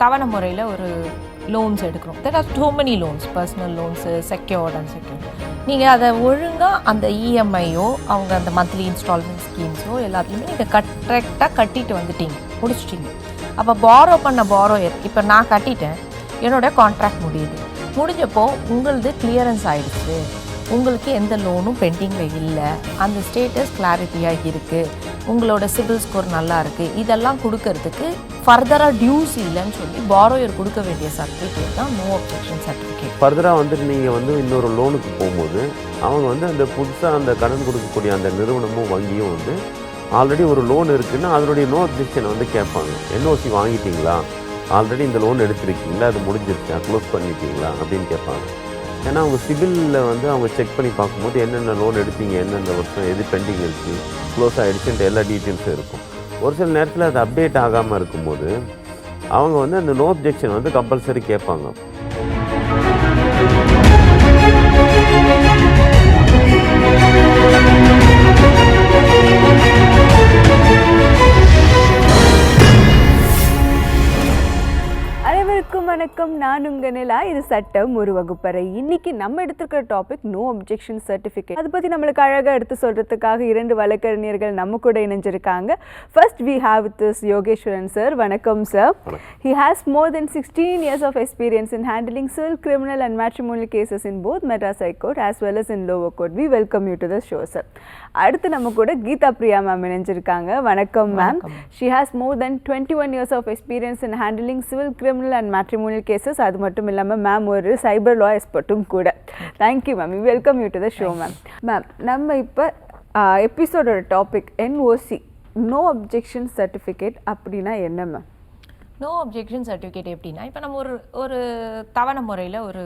தவணை முறையில் ஒரு லோன்ஸ் எடுக்கிறோம். There are too many loans, personal loans, secured and secured. நீங்கள் அதை ஒழுங்காக அந்த இஎம்ஐயோ அவங்க அந்த மந்த்லி இன்ஸ்டால்மெண்ட் ஸ்கீம்ஸோ எல்லாத்துலேயுமே நீங்கள் கரெக்டாக கட்டிட்டு வந்துட்டீங்க, முடிச்சிட்டிங்க. அப்போ பாரோ பண்ண பாரோயர் இப்போ நான் கட்டிட்டேன், என்னோடய கான்ட்ராக்ட் முடிஞ்சப்போ உங்களது கிளியரன்ஸ் ஆகிடுச்சு, உங்களுக்கு எந்த லோனும் பெண்டிங்கில் இல்லை, அந்த ஸ்டேட்டஸ் கிளாரிட்டியாக இருக்குது, உங்களோட சிபில் ஸ்கோர் நல்லா இருக்குது, இதெல்லாம் கொடுக்கறதுக்கு ஃபர்தராக டியூஸ் இல்லைன்னு சொல்லி பாரோயர் கொடுக்க வேண்டிய சர்டிஃபிகேட் தான் நோ அப்ஜெக்ஷன் சர்டிஃபிகேட். ஃபர்தராக நீங்கள் இன்னொரு லோனுக்கு போகும்போது அவங்க அந்த புதுசாக அந்த கடன் கொடுக்கக்கூடிய அந்த நிறுவனமும் வங்கியும் ஆல்ரெடி ஒரு லோன் இருக்குன்னா அதனுடைய நோ அப்ஜெக்ஷனை கேட்பாங்க. என்ஓசி வாங்கிட்டீங்களா, ஆல்ரெடி இந்த லோன் எடுத்திருக்கீங்களா, அது முடிஞ்சிருச்சா, க்ளோஸ் பண்ணிட்டீங்களா அப்படின்னு கேட்பாங்க. ஏன்னா அவங்க சிபிலில் அவங்க செக் பண்ணி பார்க்கும்போது என்னென்ன லோன் எடுத்தீங்க, எந்தெந்த வருஷம், எது பெண்டிங் இருக்குது, க்ளோஸ் ஆகிடுச்சுன்ற எல்லா டீட்டெயில்ஸும் இருக்கும். ஒரு சில நேரத்தில் அது அப்டேட் ஆகாமல் இருக்கும்போது அவங்க அந்த நோ அப்ஜெக்ஷன் கம்பல்சரி கேட்பாங்க. வணக்கம், நான் உங்கள் நிலா. இது சட்டம் ஒரு வகுப்பறை. இன்னைக்கு நம்ம எடுத்துக்கிற டாபிக் நோ அப்ஜெக்ஷன் சர்டிஃபிகேட். அதை பற்றி நம்மளுக்கு அழகாக எடுத்து சொல்கிறதுக்காக 2 வழக்கறிஞர்கள் நம்ம கூட இணைஞ்சிருக்காங்க. First we have with this Yogeswaran sir. வணக்கம் sir. He has more than 16 years of experience in handling civil, criminal and matrimonial cases in both Madras High Court as well as in lower court. We welcome you to the show, sir. அடுத்து நம்ம கூட Geetha Priya ma'am இணைஞ்சிருக்காங்க. வணக்கம் ma'am. She has more than 21 years of experience in handling civil, criminal and matrimonial cases. அது மட்டும் இல்லாமல் ma'am ஒரு சைபர் law எக்ஸ்பர்ட்டும் கூட. Thank you ma'am. We welcome you to the show, ma'am. Ma'am, நம்ம இப்போ எபிசோடோட topic NOC, no objection certificate அப்படின்னா என்ன மேம்? நோ அப்ஜெக்ஷன் சர்டிஃபிகேட் எப்படின்னா, இப்போ நம்ம ஒரு தவணை முறையில் ஒரு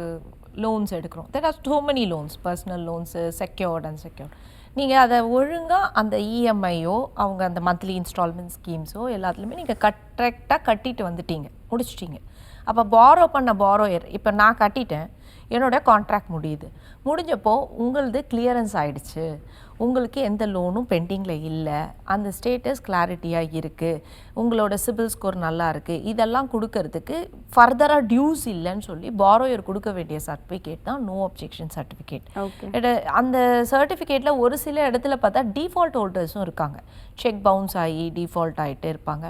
லோன்ஸ் எடுக்கிறோம். There are too many loans, personal loans, secured and secured. நீங்கள் அதை ஒழுங்காக அந்த இஎம்ஐயோ அவங்க அந்த மந்த்லி இன்ஸ்டால்மெண்ட் ஸ்கீம்ஸோ எல்லாத்துலேயுமே நீங்கள் கரெக்டாக கட்டிட்டு வந்துட்டீங்க, முடிச்சிட்டிங்க. அப்போ பாரோ பண்ண பாரோயர் இப்போ நான் கட்டிட்டேன், என்னோடய கான்ட்ராக்ட் முடிஞ்சப்போ உங்களது கிளியரன்ஸ் ஆகிடுச்சு, உங்களுக்கு எந்த லோனும் பெண்டிங்கில் இல்லை, அந்த ஸ்டேட்டஸ் கிளாரிட்டியாக இருக்குது, உங்களோட சிபில் ஸ்கோர் நல்லா இருக்குது, இதெல்லாம் கொடுக்கறதுக்கு ஃபர்தராக டியூஸ் இல்லைன்னு சொல்லி பாரோயர் கொடுக்க வேண்டிய சர்டிஃபிகேட் தான் நோ அப்ஜெக்ஷன் சர்டிஃபிகேட். அந்த சர்டிஃபிகேட்டில் ஒரு சில இடத்துல பார்த்தா டிஃபால்ட் ஹோல்டர்ஸும் இருக்காங்க. செக் பவுன்ஸ் ஆகி டிஃபால்ட் ஆகிட்டே இருப்பாங்க.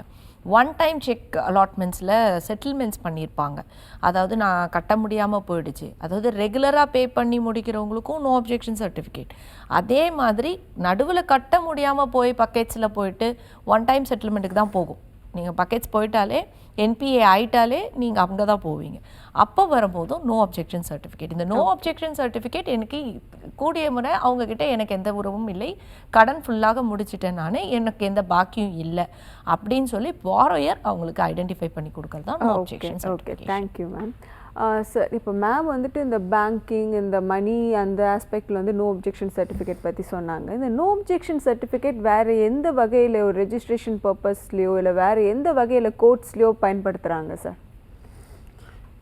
ஒன் டைம் செக் அலாட்மெண்ட்ஸில் செட்டில்மெண்ட்ஸ் பண்ணியிருப்பாங்க. அதாவது நான் கட்ட முடியாமல் போயிடுச்சு, அதாவது ரெகுலராக பே பண்ணி முடிக்கிறவங்களுக்கும் நோ அப்ஜெக்ஷன் சர்டிஃபிகேட். அதே மாதிரி நடுவில் கட்ட முடியாமல் போய் பக்கெட்ஸில் போயிட்டு ஒன் டைம் செட்டில்மெண்ட்டுக்கு தான் போகும். நீங்கள் பக்கெட்ஸ் போயிட்டாலே, என்பிஏ ஆயிட்டாலே நீங்கள் அங்கே தான் போவீங்க. அப்போ வரும்போதும் நோ அப்ஜெக்ஷன் சர்டிஃபிகேட். இந்த நோ அப்ஜெக்ஷன் சர்டிஃபிகேட் எனக்கு கூடிய முறை அவங்கக்கிட்ட எனக்கு எந்த உறவும் இல்லை, கடன் ஃபுல்லாக முடிச்சிட்டேன், நான் எனக்கு எந்த பாக்கியும் இல்லை அப்படின்னு சொல்லி பாரோயர் அவங்களுக்கு ஐடென்டிஃபை பண்ணி கொடுக்கறது தான் no objection certificate. Okay, thank you ma'am. Sir, இப்போ மேம் இந்த பேங்கிங், இந்த மணி, அந்த ஆஸ்பெக்டில் நோ அப்ஜெக்ஷன் சர்டிஃபிகேட் பற்றி சொன்னாங்க. இந்த நோ அப்ஜெக்ஷன் சர்டிஃபிகேட் வேறு எந்த வகையில் ஒரு ரெஜிஸ்ட்ரேஷன் பர்பஸ்லையோ இல்லை வேறு எந்த வகையில் கோர்ட்ஸ்லையோ பயன்படுத்துகிறாங்க சார்?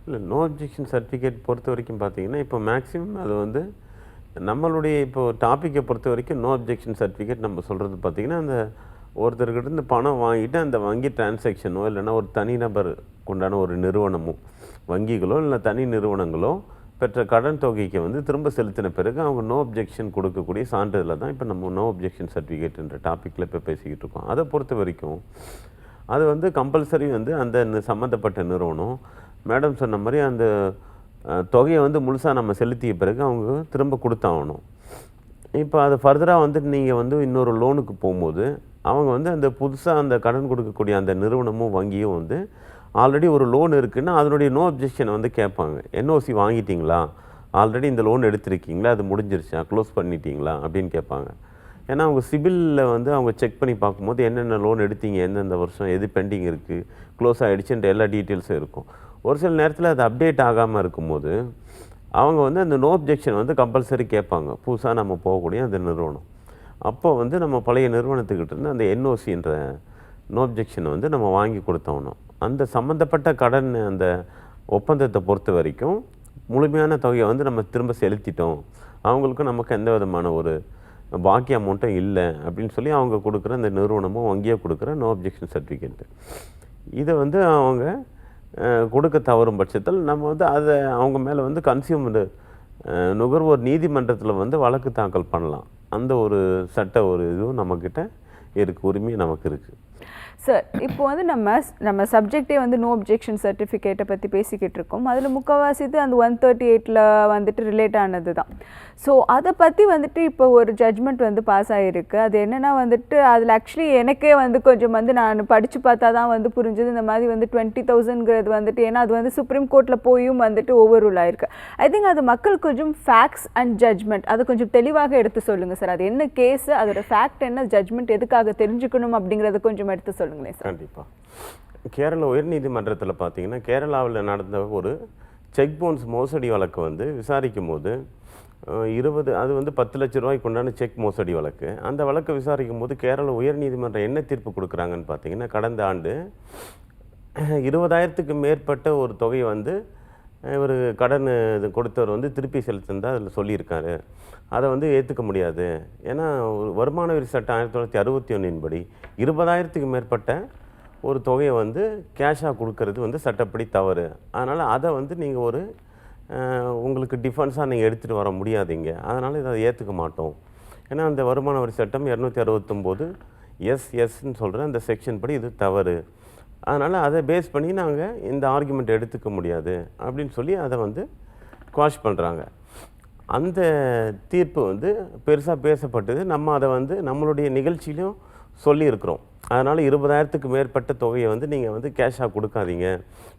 இல்லை, நோ அப்ஜெக்ஷன் சர்டிஃபிகேட் பொறுத்த வரைக்கும் பார்த்தீங்கன்னா இப்போ மேக்ஸிமம் அது நம்மளுடைய இப்போது டாப்பிக்கை பொறுத்த வரைக்கும் நோ அப்ஜெக்ஷன் சர்டிஃபிகேட் நம்ம சொல்கிறது பார்த்திங்கன்னா, அந்த ஒருத்தர்கிட்ட இருந்து பணம் வாங்கிட்டு அந்த வங்கி டிரான்சாக்ஷனோ இல்லைன்னா ஒரு தனிநபர் கொண்டான ஒரு நிறுவனமோ, வங்கிகளோ இல்லை தனி நிறுவனங்களோ பெற்ற கடன் தொகைக்கு திரும்ப செலுத்தின பிறகு அவங்க நோ அப்ஜெக்ஷன் கொடுக்கக்கூடிய சான்றிதழை தான் இப்போ நம்ம நோ அப்ஜெக்ஷன் சர்டிஃபிகேட்ன்ற டாப்பிக்கில் இப்போ பேசிக்கிட்டு இருக்கோம். அதை பொறுத்த வரைக்கும் அது கம்பல்சரி அந்த சம்மந்தப்பட்ட நிறுவனம் மேடம் சொன்ன மாதிரி அந்த தொகையை முழுசாக நம்ம செலுத்திய பிறகு அவங்க திரும்ப கொடுத்தாகணும். இப்போ அது ஃபர்தராக நீங்கள் இன்னொரு லோனுக்கு போகும்போது அவங்க அந்த புதுசாக அந்த கடன் கொடுக்கக்கூடிய அந்த நிறுவனமும் வங்கியும் ஆல்ரெடி ஒரு லோன் இருக்குன்னா அதனுடைய நோ அப்ஜெக்ஷனை கேட்பாங்க. என்ஓசி வாங்கிட்டீங்களா, ஆல்ரெடி இந்த லோன் எடுத்திருக்கீங்களா, அது முடிஞ்சிருச்சா, க்ளோஸ் பண்ணிட்டீங்களா அப்படின்னு கேட்பாங்க. ஏன்னா அவங்க சிபிலில் அவங்க செக் பண்ணி பார்க்கும்போது என்னென்ன லோன் எடுத்தீங்க, எந்தெந்த வருஷம், எது பெண்டிங் இருக்குது, க்ளோஸ் ஆகிடுச்சுன்ற எல்லா டீட்டெயில்ஸும் இருக்கும். ஒரு சில நேரத்தில் அது அப்டேட் ஆகாமல் இருக்கும்போது அவங்க அந்த நோ அப்ஜெக்ஷன் கம்பல்சரி கேட்பாங்க, புதுசாக நம்ம போகக்கூடிய அந்த நிறுவனம். அப்போ நம்ம பழைய நிறுவனத்துக்கிட்ட இருந்து அந்த என்ஓசின்ற நோ அப்ஜெக்ஷனை நம்ம வாங்கி கொடுத்தோணும். அந்த சம்மந்தப்பட்ட கடன் அந்த ஒப்பந்தத்தை பொறுத்த வரைக்கும் முழுமையான தொகையை நம்ம திரும்ப செலுத்திட்டோம், அவங்களுக்கும் நமக்கு எந்த விதமான ஒரு பாக்கி அமௌண்ட்டும் இல்லை அப்படின்னு சொல்லி அவங்க கொடுக்குற அந்த நிறுவனமும் வங்கியாக கொடுக்குற நோ அப்ஜெக்ஷன் சர்டிஃபிகேட்டு. இதை அவங்க கொடுக்க தவறும் பட்சத்தில் நம்ம வந்து அதை அவங்க மேலே வந்து கன்சியூமர் நுகர்வோர் நீதிமன்றத்தில் வந்து வழக்கு தாக்கல் பண்ணலாம். அந்த ஒரு சட்ட ஒரு இதுவும் நம்மக்கிட்ட இருக்குது, உரிமை நமக்கு இருக்குது. சார் இப்போ வந்து நம்ம சப்ஜெக்டே வந்து நோ அப்ஜெக்ஷன் சர்டிஃபிகேட்டை பற்றி பேசிக்கிட்டு இருக்கோம். அதில் முக்கால்வாசி இது அந்த 138ல் வந்துட்டு ரிலேட் ஆனது தான். ஸோ அதை பற்றி வந்துட்டு இப்போ ஒரு ஜட்ஜ்மெண்ட் வந்து பாஸ் ஆகிருக்கு. அது என்னென்னா வந்துட்டு அதில் ஆக்சுவலி எனக்கே வந்து கொஞ்சம் வந்து நான் படித்து பார்த்தா தான் வந்து புரிஞ்சுது. இந்த மாதிரி வந்து 20,000ங்கிறது வந்துட்டு, ஏன்னா அது வந்து சுப்ரீம் கோர்ட்டில் போயும் வந்துட்டு ஓவர் ரூல் ஆயிருக்கு. ஐ திங்க் அது மக்கள் கொஞ்சம் ஃபேக்ட்ஸ் அண்ட் ஜட்ஜ்மெண்ட் அதை கொஞ்சம் தெளிவாக எடுத்து சொல்லுங்கள் சார். அது என்ன கேஸு, அதோட ஃபேக்ட் என்ன, ஜட்ஜ்மெண்ட் எதுக்காக தெரிஞ்சுக்கணும் அப்படிங்கிறத கொஞ்சம் எடுத்து சொல்லுங்களேன் சார். கண்டிப்பாக. கேரளா உயர்நீதிமன்றத்தில் பார்த்தீங்கன்னா கேரளாவில் நடந்த ஒரு செக் பவுன்ஸ் மோசடி வழக்கு வந்து விசாரிக்கும் போது 20 அது வந்து 10 லட்ச ரூபாய்க்கு உண்டான செக் மோசடி வழக்கு. அந்த வழக்கை விசாரிக்கும் போது கேரள உயர்நீதிமன்றம் என்ன தீர்ப்பு கொடுக்குறாங்கன்னு பார்த்தீங்கன்னா, கடந்த ஆண்டு 20,000க்கு மேற்பட்ட ஒரு தொகையை வந்து இவர் கடன் கொடுத்தவர் வந்து திருப்பி செலுத்திருந்தா அதில் சொல்லியிருக்காரு. அதை வந்து ஏற்றுக்க முடியாது. ஏன்னா ஒரு வருமான வரி சட்டம் 1961 படி 20,000க்கு மேற்பட்ட ஒரு தொகையை வந்து கேஷாக கொடுக்கறது வந்து சட்டப்படி தவறு. அதனால் அதை வந்து நீங்கள் ஒரு உங்களுக்கு டிஃபென்ஸாக நீங்கள் எடுத்துகிட்டு வர முடியாதீங்க. அதனால் இதை ஏற்றுக்க மாட்டோம். ஏன்னா அந்த வருமான வரி சட்டம் 269 எஸ்ன்னு சொல்கிற அந்த செக்ஷன் படி இது தவறு. அதனால் அதை பேஸ் பண்ணி நாங்கள் இந்த ஆர்குமெண்ட் எடுத்துக்க முடியாது அப்படின்னு சொல்லி அதை வந்து குவாஷ் பண்ணுறாங்க. அந்த தீர்ப்பு வந்து பெருசாக பேசப்பட்டது. நம்ம அதை வந்து நம்மளுடைய நிகழ்ச்சியிலும் சொல்லியிருக்கிறோம். அதனால் 20,000க்கு மேற்பட்ட தொகையை வந்து நீங்கள் வந்து கேஷாக கொடுக்காதீங்க,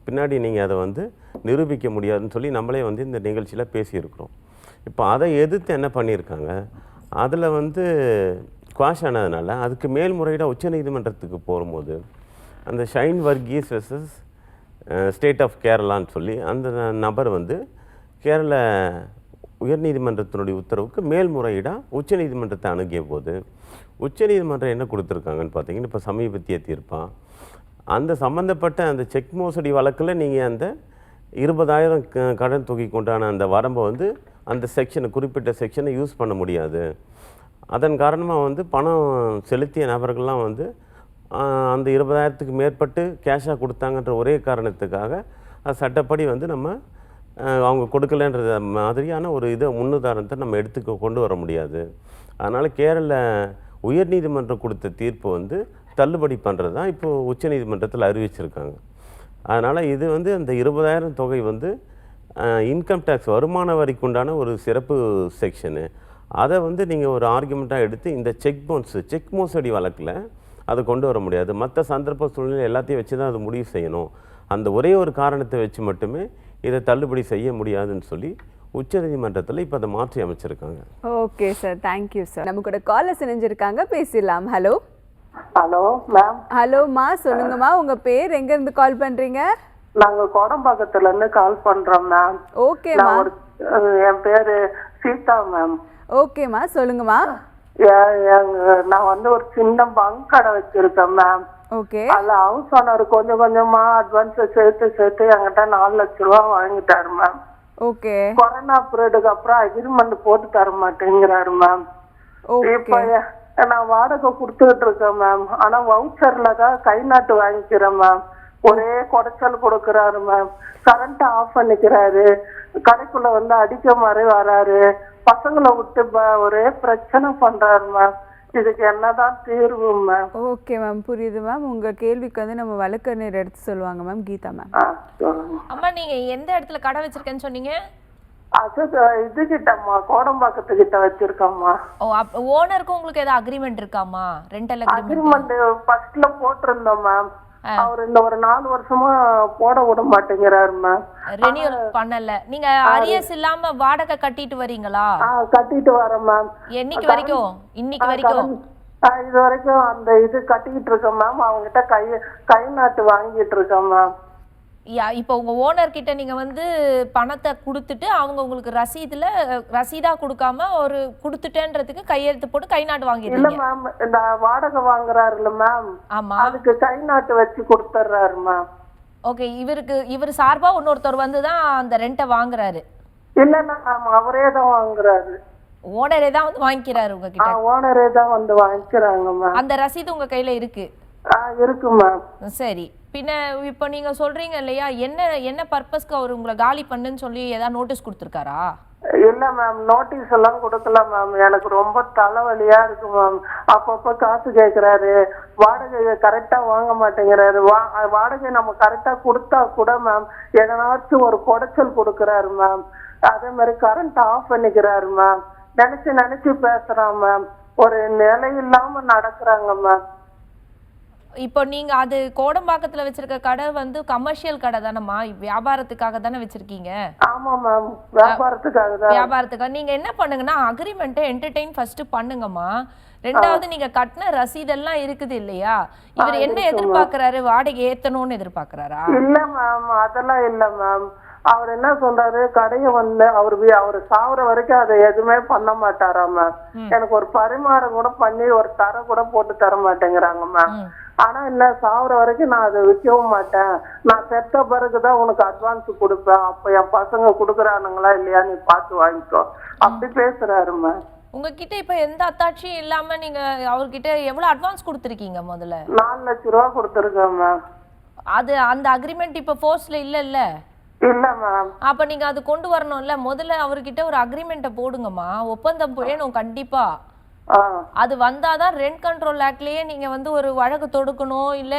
பின்னாடி நீங்கள் அதை வந்து நிரூபிக்க முடியாதுன்னு சொல்லி நம்மளே வந்து இந்த நிகழ்ச்சியில் பேசியிருக்கிறோம். இப்போ அதை எதிர்த்து என்ன பண்ணியிருக்காங்க, அதில் வந்து குவாஷ் ஆனதுனால அதுக்கு மேல்முறையீடாக உச்சநீதிமன்றத்துக்கு போகும்போது அந்த Shine Varghese versus state of கேரளான்னு சொல்லி அந்த நபர் வந்து கேரள உயர்நீதிமன்றத்தினுடைய உத்தரவுக்கு மேல்முறையீடாக உச்சநீதிமன்றத்தை அணுகிய போது உச்சநீதிமன்றம் என்ன கொடுத்துருக்காங்கன்னு பார்த்தீங்கன்னா, இப்போ சமீபத்திய தீர்ப்பாக அந்த சம்மந்தப்பட்ட அந்த செக் மோசடி வழக்கில் நீங்கள் அந்த 20,000 கடன் தொகைக்கு உண்டான அந்த வரம்பை வந்து அந்த செக்ஷனை குறிப்பிட்ட செக்ஷனை யூஸ் பண்ண முடியாது. அதன் காரணமாக வந்து பணம் செலுத்திய நபர்கள்லாம் வந்து அந்த 20,000க்கு மேற்பட்டு கேஷாக கொடுத்தாங்கன்ற ஒரே காரணத்துக்காக அது சட்டப்படி வந்து நம்ம அவங்க கொடுக்கலன்றது மாதிரியான ஒரு இதை முன்னுதாரணத்தை நம்ம கொண்டு வர முடியாது. அதனால் கேரள உயர்நீதிமன்றம் கொடுத்த தீர்ப்பு வந்து தள்ளுபடி பண்ணுறது தான் இப்போது உச்சநீதிமன்றத்தில் அறிவிச்சிருக்காங்க. அதனால் இது வந்து அந்த 20,000 தொகை வந்து இன்கம் டேக்ஸ் வருமான வரிக்கு உண்டான ஒரு சிறப்பு செக்ஷனு. அதை வந்து நீங்கள் ஒரு ஆர்குமெண்ட்டாக எடுத்து இந்த செக் மோசடி வழக்கில் அதை கொண்டு வர முடியாது. மற்ற சந்தர்ப்ப சூழ்நிலை எல்லாத்தையும் வச்சு தான் அது முடிவு செய்யணும். அந்த ஒரே ஒரு காரணத்தை வச்சு மட்டுமே இதை தள்ளுபடி செய்ய முடியாதுன்னு சொல்லி உச்சநீதிமன்றத்தில் இப்போ அதை மாற்றி அமைச்சிருக்காங்க. Okay sir, thank you sir. நம்ம கூட காலர் இணைஞ்சிருக்காங்க, பேசிடலாம். Hello hello ma'am. ஹலோம்மா, சொல்லுங்கம்மா. உங்க பேர் எங்க இருந்து கால் பண்றீங்க? நாங்க கோடம்பாக்கத்துல இருந்து கால் பண்றோம் மேம். ஓகேம்மா. என் பேரு சீதா மேம். ஓகேம்மா, சொல்லுங்கம்மா. நான் வந்து ஒரு சின்ன பங்க் கடை வச்சிருக்கேன் மேம். ஓகே. அதுல ஹவுஸ் ஓனர் கொஞ்சம் கொஞ்சமா அட்வான்ஸ் சேர்த்து என்கிட்ட 4 லட்ச ரூபா வாங்கிட்டாரு மேம். ஓகே. கொரோனா பீரியடுக்கு அப்புறம் அக்ரிமெண்ட் போட்டு தர மாட்டேங்கிறாரு மேம். இப்ப நான் வாடகை கொடுத்துக்கிட்டு இருக்கேன் மேம். ஆனா வவுச்சர்ல தான் கை நாட்டு வாங்கிக்கிறேன் மேம். ஒரே குடைச்சல் கொடுக்கறாரு மேம். கரண்ட் ஆஃப் பண்ணிக்கிறாரு. கடைக்குள்ள வந்து அடிக்க மாதிரி வராரு. பசங்களை விட்டு ஒரே பிரச்சனை பண்றாரு மேம். இதுக்கு என்னதான் தீர்வு மேம்? ஓகே மேம், புரியுது மேம். உங்க கேள்விக்கு வந்து நம்ம வழக்கறிஞர் எடுத்து சொல்லுவாங்க மேம். கீதா மேம். அம்மா, நீங்க எந்த இடத்துல கடை வச்சிருக்கேன்னு சொன்னீங்க? அது இது கிட்டம்மா, கோடம்பாக்கத்து கிட்ட வச்சிருக்கோம்மா. ஓ, ஓனருக்கு உங்களுக்கு ஏதாவது அக்ரிமெண்ட் இருக்காமா? ரெண்டல் அக்ரிமெண்ட் ஃபர்ஸ்ட்ல போட்டிருந்தோம் மேம். அவர் இந்த ஒரு 4 வருஷமா போட விட மாட்டேங்கிறாரு மேம். ரெனியூல் பண்ணல. நீங்க அரியர்ஸ் இல்லாம வாடகை கட்டிட்டு வரீங்களா? கட்டிட்டு வரேன் மேம். என்னைக்கு வரைக்கும்? இன்னைக்கு வரைக்கும்? இது வரைக்கும் அந்த இது கட்டிக்கிட்டு இருக்கேன் மேம். அவங்ககிட்ட கை நாட்டு வாங்கிட்டு இருக்கேன் மேம். இப்போ உங்க ஓனர் கிட்ட நீங்க வந்து பணத்தை கொடுத்துட்டு அவங்க உங்களுக்கு ரசீதா கொடுக்காம ஒரு கொடுத்துட்டேன்றதுக்கு கையெழுத்து போட்டு கை நாட்டு வாங்கிடுறீங்க. இல்ல மேம், இந்த வாடகை வாங்குறாருல மேம். ஆமா, அதுக்கு கை நாட்டு வச்சு கொடுத்துறாரு மேம். ஓகே. இவர் சார்பா இன்னொருத்தர் வந்து தான் அந்த ரெண்டை வாங்குறாரு? இல்ல மேம், அவரே தான் வாங்குறாரு. ஓனரே தான் வந்து வாங்கிக்கிறாரு உங்ககிட்ட? ஓனரே தான் வந்து வாங்கிக்கிறாங்க மேம். அந்த ரசீது உங்க கையில இருக்கு? இருக்கு மேம். சரி, பின்ன இப்போ நீங்க சொல்றீங்க இல்லையா, என்ன என்ன பர்பஸ்க்கு அவர் உங்களை காலி பண்ணுன்னு சொல்லி ஏதாவது நோட்டீஸ் கொடுத்துருக்காரா? இல்ல மேம், நோட்டீஸ் எல்லாம் கொடுக்கல மேம். எனக்கு ரொம்ப தலைவலியா இருக்கு மேம். அப்பப்ப காசு கேக்குறாரு, வாடகையை கரெக்டா வாங்க மாட்டேங்கிறாரு. வாடகை நம்ம கரெக்டா கொடுத்தா கூட மேம் எதனாச்சும் ஒரு குடைச்சல் கொடுக்கறாரு மேம். அதே மாதிரி கரண்ட் ஆஃப் பண்ணிக்கிறாரு மேம். நினைச்சு பேசுறான் மேம். ஒரு நிலை இல்லாம நடக்கிறாங்க மேம். இப்போ நீங்க அது கோடம்பாக்கத்துல வச்சிருக்க கடை வந்து கமர்ஷியல் கடை தானம்மா, வியாபாரத்துக்காக தானே வச்சிருக்கீங்க? ஆமா மேம், வியாபாரத்துக்காக தான். வியாபாரத்துக்காக நீங்க என்ன பண்ணுங்கன்னா, அக்ரிமெண்ட்டை என்டர்டெயின் ஃபர்ஸ்ட் பண்ணுங்கம்மா. ரெண்டாவது நீங்க கட்டின ரசீதெல்லாம் இருக்குது இல்லையா, இவர் என்ன எதிர்பார்க்கறாரு, வாடகை ஏத்தணும்னு எதிர்பார்க்கறாரா? இல்ல மேம், அதெல்லாம் இல்ல மேம். அவர் என்ன சொல்றாரு, கடையை வந்து அவரு சாவுற வரைக்கும் அதை எதுவுமே பண்ண மாட்டாரா மேம். எனக்கு ஒரு பரிமாறம் கூட பண்ணி ஒரு தர கூட போட்டு தர மாட்டேங்கிறாங்க மேம். ஆனா என்ன, சாவுற வரைக்கும் நான் அதை விற்கவும் மாட்டேன், நான் செத்த பிறகுதான் உனக்கு அட்வான்ஸ் கொடுப்பேன், அப்ப என் பசங்க கொடுக்குறானுங்களா இல்லையா நீ பார்த்து வாங்கிக்கோ, அப்படி பேசுறாரு மேம். உங்ககிட்ட இப்ப எந்த அத்தாட்சியும் இல்லாம நீங்க அவர்கிட்ட எவ்வளவு அட்வான்ஸ் கொடுத்துருக்கீங்க? முதல்ல 4 லட்சம் ரூபா கொடுத்துருக்கேன் மேம். அது அந்த அக்ரிமெண்ட் இப்ப ஃபோர்ஸ்ல இல்ல? இல்ல மேம். அப்ப நீங்க அது கொண்டு வரணும்ல. முதல்ல அவர்கிட்ட ஒரு அக்ரிமெண்ட்டை போடுங்கம்மா, ஒப்பந்தம் வேணும் கண்டிப்பா. அது வந்தாதான் ரெண்ட் கண்ட்ரோல் ஆக்ட்லயே நீங்க வந்து ஒரு வழக்கு தொடுக்கணும், இல்ல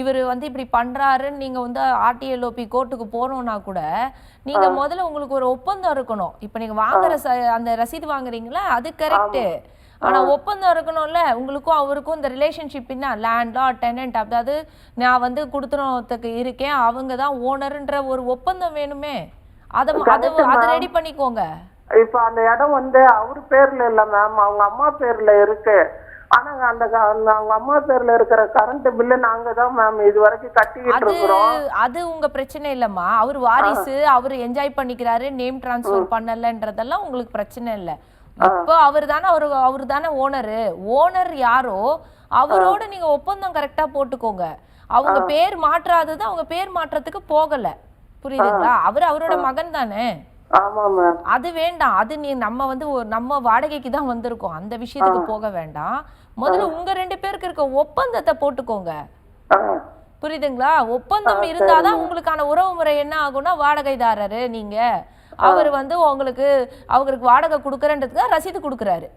இவர் வந்து இப்படி பண்றாருன்னு நீங்க வந்து RTLOP கோர்ட்டுக்கு போறோம்னா கூட நீங்க முதல்ல உங்களுக்கு ஒரு ஒப்பந்தம் இருக்கணும். இப்ப நீங்க வாங்குற அந்த ரசீது வாங்குறீங்களா, அது கரெக்ட். ஆனா ஒப்பந்தம் இருக்கணும்ல உங்களுக்கும் அவருக்கும். இந்த ரிலேஷன்ஷிப் என்ன, லேண்ட்லார்ட் டெனன்ட், அதாவது நான் வந்து கொடுத்துறதுக்கு இருக்கேன், அவங்க தான் ஓனர்ன்ற ஒரு ஒப்பந்தம் வேணுமே. அதை ரெடி பண்ணிக்கோங்க. இப்ப அந்த இடம் வந்து அவரு பேர்ல இல்ல மேம், அவங்க அம்மா பேர்ல இருக்கு. ஆனா அவங்க அம்மா பேர்ல இருக்கிற கரண்ட் பில்லு நாங்க தான் மேம் இது வரைக்கும் கட்டிக்கிட்டு இருக்கிறோம். அது உங்க பிரச்சனை இல்லம்மா. அவர் வாரிசு, அவரு என்ஜாய் பண்ணிக்கிறாரு, நேம் டிரான்ஸ்ஃபர் பண்ணலன்றதெல்லாம் உங்களுக்கு பிரச்சனை இல்ல. இப்போ அவரு தானே ஓனர் யாரோ அவரோட நீங்க ஒப்பந்தம் கரெக்டா போட்டுக்கோங்க. அவங்க பேர் மாற்றாதது அவங்க பேர் மாற்றத்துக்கு போகல, புரியுதுங்களா? அவரோட மகன் தானே. அது வேண்டாம். அது நம்ம வாடகைக்கு தான் வந்திருக்கோம், அந்த விஷயத்துக்கு போக வேண்டாம். முதல்ல உங்க 2 பேருக்கு இருக்க ஒப்பந்தத்தை போட்டுக்கோங்க, புரியுதுங்களா? ஒப்பந்தம் இருந்தாதான் உங்களுக்கான உறவு முறை என்ன ஆகும்னா, வாடகைதாரரு நீங்க, அவர் வந்து அவருக்கு வாடகை கொடுக்கறன்றதுக்கு ரசீது கொடுக்கறாரு.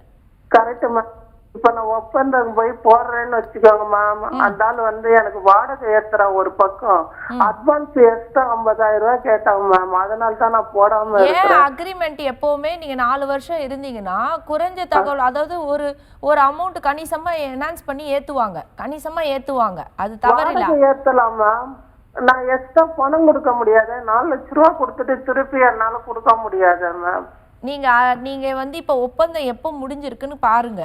Correct ma'am. இப்ப நான் ஒப்பந்தம் போய் போடுறேன்னு வச்சுக்கோங்க மேம், அந்த ஆள் வந்து எனக்கு வாடகை ஏத்துற ஒரு பக்கம் அட்வான்ஸ் எக்ஸ்ட்ரா 50,000 ரூபாய் கேட்டாங்க மேம். அதனால தான் நான் போடாம இருக்கேன். அக்ரிமெண்ட் எப்பவுமே நீங்க 4 வருஷம் இருந்தீங்கன்னா குறைஞ்ச தகவல், அதாவது ஒரு அமௌண்ட் கணிசமா என்ஹான்ஸ் பண்ணி ஏத்துவாங்க. அது தவறில்லை. ஏத்தலாம் மேம். நான் எக்ஸ்ட்ரா பணம் கொடுக்க முடியாது, 4 லட்சம் ரூபாய் கொடுத்துட்டு திருப்பி என்னால கொடுக்க முடியாது மேம். நீங்க வந்து இப்ப ஒப்பந்தம் எப்போ முடிஞ்சிருக்குன்னு பாருங்க,